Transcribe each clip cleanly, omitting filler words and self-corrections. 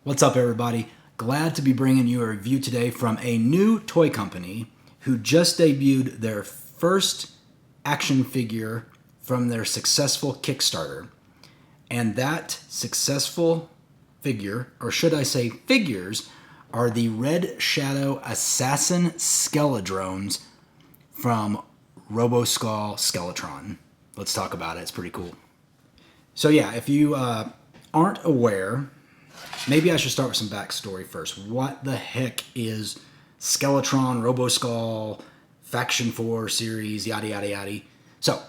What's up, everybody? Glad to be bringing you a review today from a new toy company who just debuted their first action figure from their successful Kickstarter. And that successful figure, or should I say figures, are the Red Shadow Assassin Skeledrones from Roboskull Skeletron. Let's talk about it. It's pretty cool. So yeah, if you aren't aware, maybe I should start with some backstory first. What the heck is Skeletron, Roboskull, Faction 4 series, yada yada yada? So,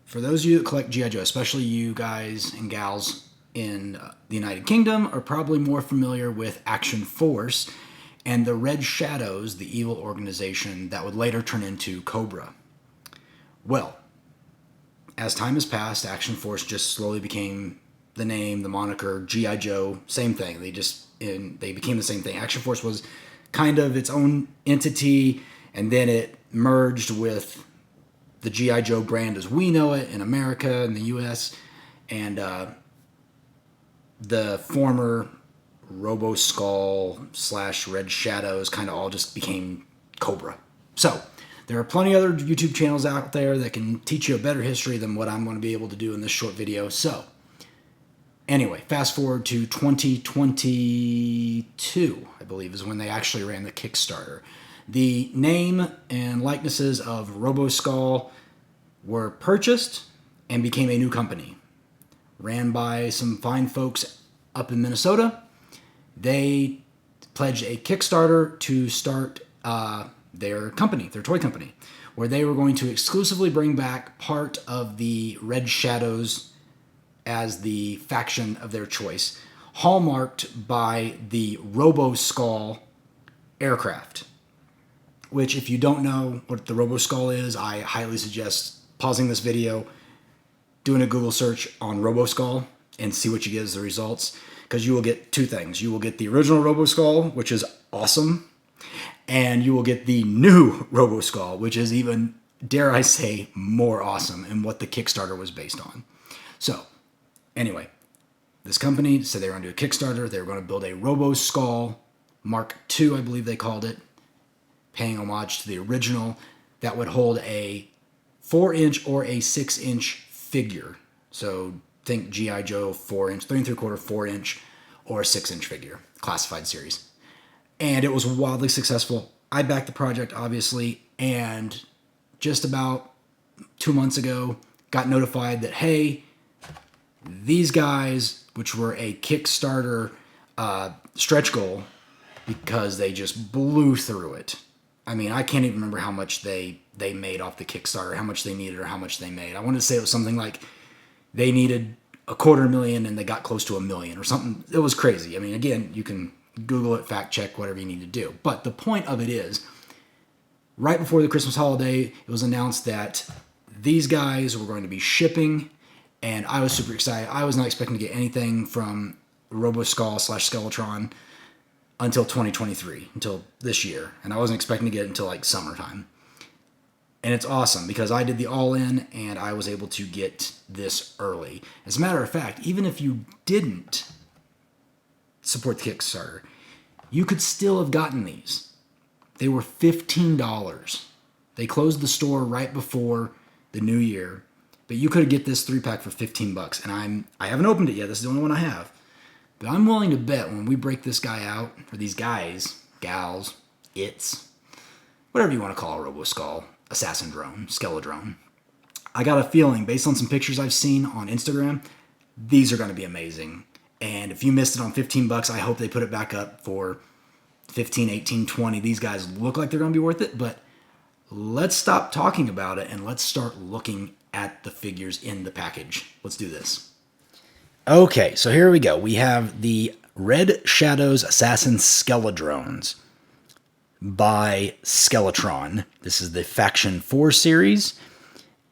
for those of you that collect G.I. Joe, especially you guys and gals in the United Kingdom, are probably more familiar with Action Force and the Red Shadows, the evil organization that would later turn into Cobra. Well, as time has passed, Action Force just slowly became the name, the moniker. G.I. Joe, same thing. They became the same thing. Action Force was kind of its own entity, and then it merged with the G.I. Joe brand as we know it in America and the U.S., and the former Roboskull / Red Shadows kind of all just became Cobra. So, there are plenty of other YouTube channels out there that can teach you a better history than what I'm going to be able to do in this short video. So, anyway, fast forward to 2022, I believe, is when they actually ran the Kickstarter. The name and likenesses of Roboskull were purchased and became a new company. Ran by some fine folks up in Minnesota. They pledged a Kickstarter to start their company, their toy company, where they were going to exclusively bring back part of the Red Shadows as the faction of their choice, hallmarked by the Roboskull aircraft. Which, if you don't know what the Roboskull is, I highly suggest pausing this video, doing a Google search on Roboskull, and see what you get as the results. Because you will get two things. You will get the original Roboskull, which is awesome, and you will get the new Roboskull, which is even, dare I say, more awesome, and what the Kickstarter was based on. So, anyway, this company said they were going to do a Kickstarter. They were going to build a Roboskull Mark II, I believe they called it, paying homage to the original, that would hold a 4-inch or a 6-inch figure. So think G.I. Joe 4-inch, 3 3/4, 4-inch, or a 6-inch figure, classified series. And it was wildly successful. I backed the project, obviously, and just about 2 months ago, got notified that, hey, these guys, which were a Kickstarter stretch goal, because they just blew through it. I mean, I can't even remember how much they made off the Kickstarter, how much they needed or how much they made. I wanted to say it was something like they needed $250,000 and they got close to $1 million or something. It was crazy. I mean, again, you can Google it, fact check, whatever you need to do. But the point of it is, right before the Christmas holiday, it was announced that these guys were going to be shipping, and I was super excited. I was not expecting to get anything from Roboskull / Skeletron until 2023, until this year. And I wasn't expecting to get it until like summertime. And it's awesome because I did the all-in and I was able to get this early. As a matter of fact, even if you didn't support the Kickstarter, you could still have gotten these. They were $15. They closed the store right before the new year, but you could get this 3-pack for $15. And I haven't opened it yet. This is the only one I have. But I'm willing to bet when we break this guy out, or these guys, gals, whatever you want to call a Roboskull, Assassin Drone, Skeledrone, I got a feeling, based on some pictures I've seen on Instagram, these are going to be amazing. And if you missed it on $15, I hope they put it back up for 15, 18, 20. These guys look like they're going to be worth it, but let's stop talking about it and let's start looking at the figures in the package. Let's do this. Okay, so here we go. We have the Red Shadows Assassin Skeledrones by Skeletron. This is the Faction 4 series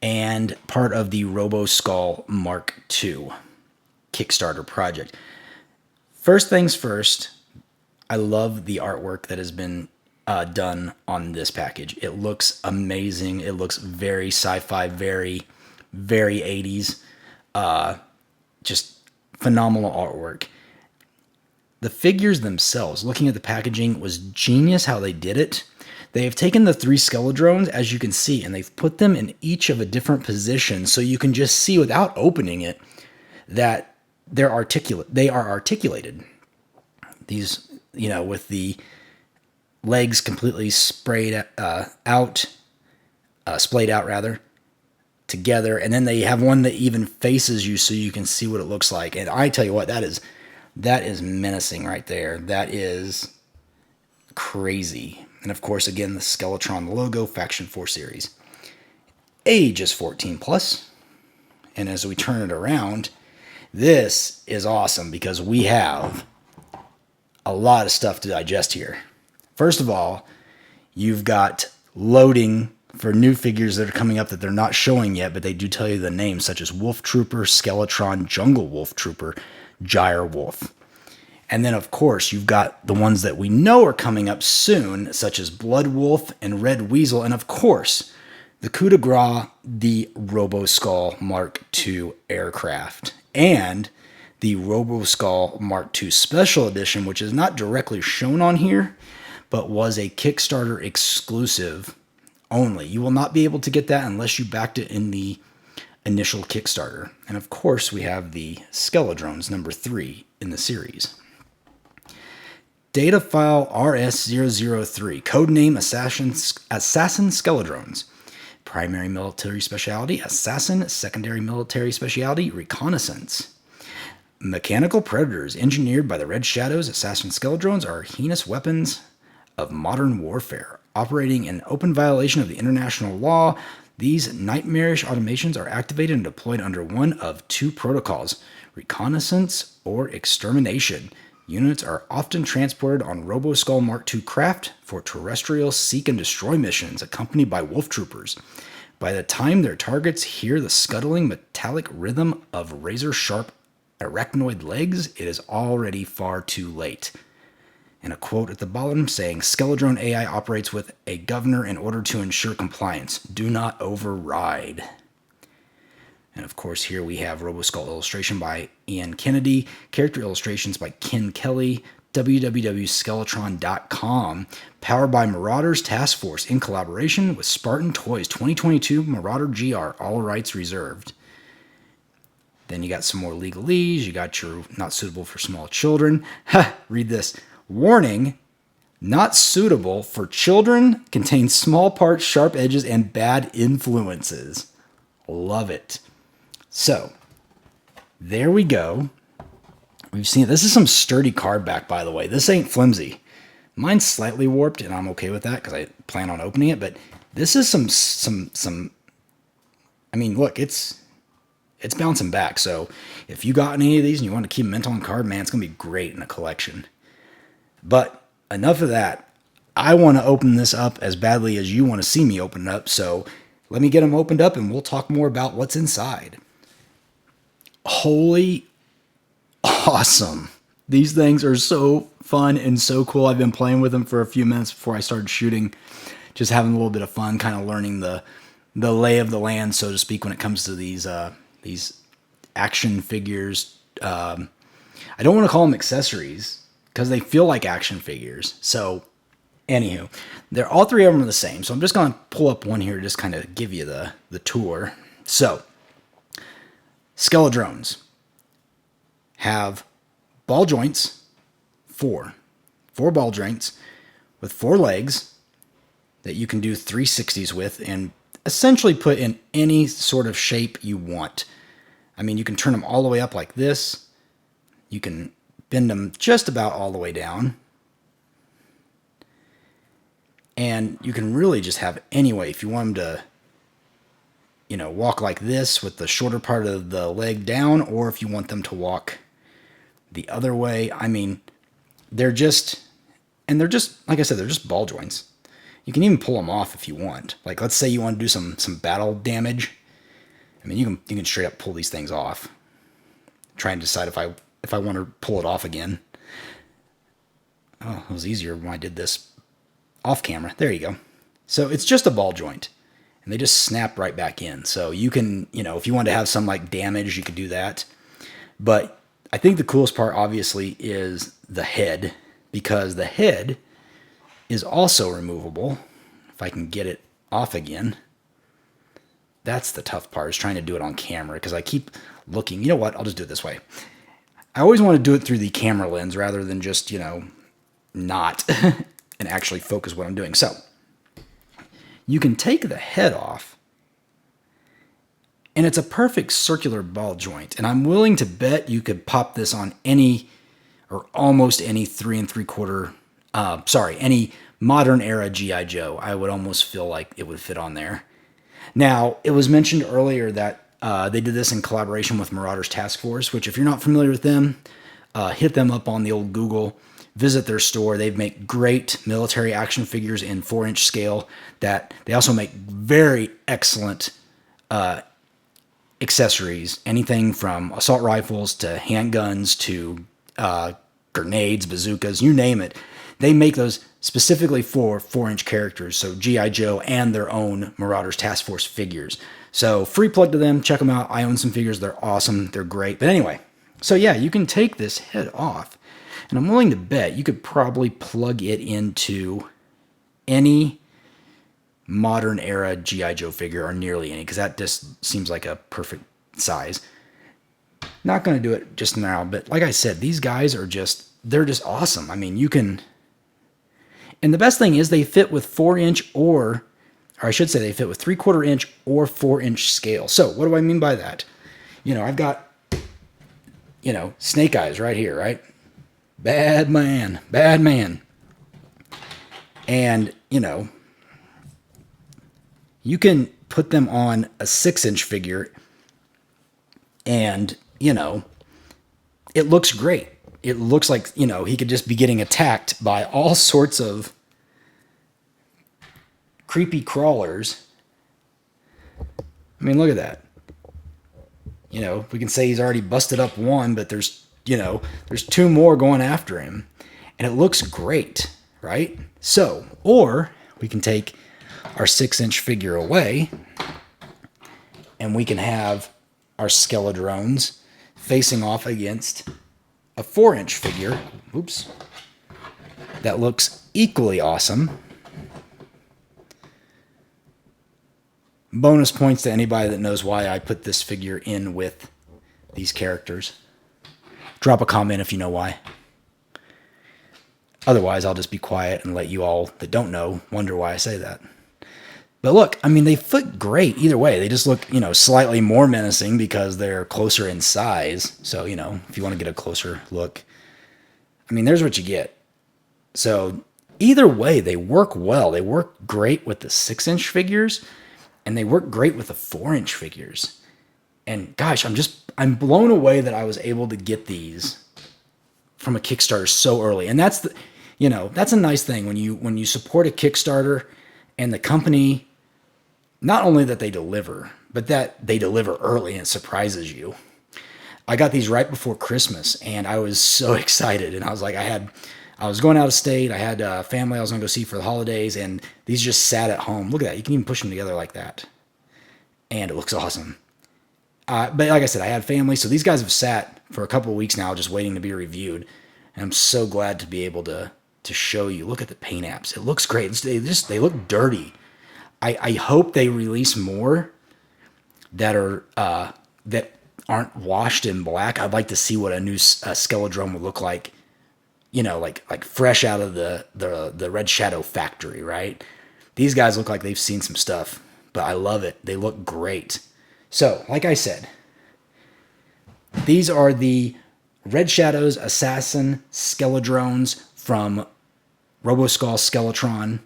and part of the Roboskull Mark II Kickstarter project. First things first, I love the artwork that has been done on this package. It looks amazing. It looks very sci-fi, very 80s. Just phenomenal artwork. the figures themselves, looking at the packaging, was genius how they did it. They have taken the 3 Skeledrones, as you can see, and they've put them in each of a different position, so you can just see without opening it that they are articulated. These, with the legs completely splayed out together, and then they have one that even faces you so you can see what it looks like. And I tell you what, that is menacing right there. That is crazy. And of course, again, the Skeletron logo, Faction 4 series. Age is 14 plus. And as we turn it around, this is awesome because we have a lot of stuff to digest here. First of all, you've got loading for new figures that are coming up that they're not showing yet, but they do tell you the names, such as Wolf Trooper, Skeletron, Jungle Wolf Trooper, Gyre Wolf. And then, of course, you've got the ones that we know are coming up soon, such as Blood Wolf and Red Weasel, and of course, the coup de grace, the Robo-Skull Mark II aircraft, and the Robo-Skull Mark II Special Edition, which is not directly shown on here, but was a Kickstarter exclusive only. You will not be able to get that unless you backed it in the initial Kickstarter. And of course, we have the Skeledrones number 3 in the series. Data file RS003, codename Assassin Skeledrones. Primary military specialty, Assassin. Secondary military specialty, Reconnaissance. Mechanical predators engineered by the Red Shadows, Assassin Skeledrones are heinous weapons of modern warfare. Operating in open violation of the international law, these nightmarish automations are activated and deployed under one of 2 protocols, reconnaissance or extermination. Units are often transported on Robo-Skull Mark II craft for terrestrial seek and destroy missions, accompanied by wolf troopers. By the time their targets hear the scuttling metallic rhythm of razor-sharp arachnoid legs, it is already far too late. And a quote at the bottom saying, Skeledrone AI operates with a governor in order to ensure compliance. Do not override. And of course, here we have Robo-Skull illustration by Ian Kennedy, character illustrations by Ken Kelly, www.skeletron.com, powered by Marauders Task Force in collaboration with Spartan Toys 2022 Marauder GR, all rights reserved. Then you got some more legalese, you got your not suitable for small children. Read this. Warning, not suitable for children, contains small parts, sharp edges, and bad influences. Love it. So, there we go. We've seen it. This is some sturdy card back, by the way. This ain't flimsy. Mine's slightly warped, and I'm okay with that because I plan on opening it. But this is some. I mean, look, it's bouncing back. So, if you got any of these and you want to keep them on card, man, it's gonna be great in a collection. But enough of that. I want to open this up as badly as you want to see me open it up. So, let me get them opened up, and we'll talk more about what's inside. Holy awesome. These things are so fun and so cool. I've been playing with them for a few minutes before I started shooting. Just having a little bit of fun, kind of learning the lay of the land, so to speak, when it comes to these action figures. I don't want to call them accessories because they feel like action figures. So, anywho, they're all 3 of them are the same. So I'm just going to pull up one here to just kind of give you the tour. So, Skeledrones have ball joints, 4 ball joints with 4 legs that you can do 360s with and essentially put in any sort of shape you want. I mean, you can turn them all the way up like this. You can bend them just about all the way down. And you can really just have any way. If you want them to, walk like this with the shorter part of the leg down, or if you want them to walk the other way. I mean, they're just, like I said, they're just ball joints. You can even pull them off if you want. Like, let's say you want to do some battle damage. I mean, you can straight up pull these things off. Try and decide if I want to pull it off again. Oh, it was easier when I did this off camera. There you go. So it's just a ball joint, and they just snap right back in. So you can, if you want to have some like damage, you could do that. But I think the coolest part, obviously, is the head, because the head is also removable. If I can get it off again. That's the tough part, is trying to do it on camera, because I keep looking. You know what? I'll just do it this way. I always want to do it through the camera lens rather than just, not and actually focus what I'm doing. So you can take the head off, and it's a perfect circular ball joint. And I'm willing to bet you could pop this on any, or almost any 3 3/4, any modern era G.I. Joe. I would almost feel like it would fit on there. Now, it was mentioned earlier that they did this in collaboration with Marauders Task Force, which, if you're not familiar with them, hit them up on the old Google. Visit their store. They make great military action figures in 4-inch scale. That they also make very excellent accessories. Anything from assault rifles to handguns to grenades, bazookas, you name it. They make those specifically for 4-inch characters, so G.I. Joe and their own Marauders Task Force figures. So free plug to them. Check them out. I own some figures. They're awesome. They're great. But anyway, so yeah, you can take this head off, and I'm willing to bet you could probably plug it into any modern era G.I. Joe figure, or nearly any, because that just seems like a perfect size. Not going to do it just now, but like I said, these guys are they're just awesome. I mean, you can... And the best thing is they fit with 4-inch or I should say they fit with 3/4 inch or 4-inch scale. So what do I mean by that? I've got, Snake Eyes right here, right? Bad man. And, you can put them on a 6-inch figure and, it looks great. It looks like, he could just be getting attacked by all sorts of creepy crawlers. I mean, look at that. We can say he's already busted up one, but there's 2 more going after him. And it looks great, right? So, or we can take our 6-inch figure away, and we can have our Skeledrones facing off against a 4-inch figure, that looks equally awesome. Bonus points to anybody that knows why I put this figure in with these characters. Drop a comment if you know why. Otherwise, I'll just be quiet and let you all that don't know wonder why I say that. But look, I mean, they fit great either way. They just look, slightly more menacing because they're closer in size. So, if you want to get a closer look, I mean, there's what you get. So either way, they work well. They work great with the 6-inch figures, and they work great with the 4-inch figures. And gosh, I'm blown away that I was able to get these from a Kickstarter so early. And that's that's a nice thing when you support a Kickstarter and the company, not only that they deliver, but that they deliver early and it surprises you. I got these right before Christmas, and I was so excited. And I was like, I was going out of state. I had family I was going to go see for the holidays, and these just sat at home. Look at that. You can even push them together like that. And it looks awesome. But like I said, I had family, so these guys have sat for a couple of weeks now just waiting to be reviewed. And I'm so glad to be able to show you. Look at the paint apps. It looks great. They look dirty. I hope they release more that aren't washed in black. I'd like to see what a new Skeledrone would look like, like fresh out of the Red Shadow factory, right? These guys look like they've seen some stuff, but I love it. They look great. So, like I said, these are the Red Shadow's Assassin Skeledrones from RoboSkull Skeletron.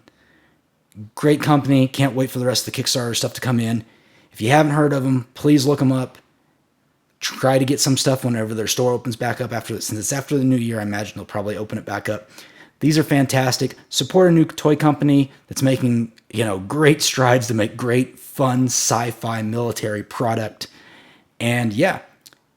Great company. Can't wait for the rest of the Kickstarter stuff to come in. If you haven't heard of them, please look them up. Try to get some stuff whenever their store opens back up. Since it's after the new year, I imagine they'll probably open it back up. These are fantastic. Support a new toy company that's making, great strides to make great, fun, sci-fi military product. And yeah,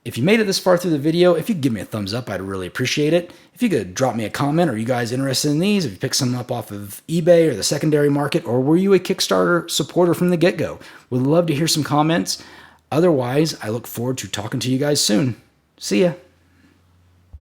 if you made it this far through the video, if you could give me a thumbs up, I'd really appreciate it. If you could drop me a comment, are you guys interested in these? If you picked some up off of eBay or the secondary market, or were you a Kickstarter supporter from the get-go? Would love to hear some comments. Otherwise, I look forward to talking to you guys soon. See ya.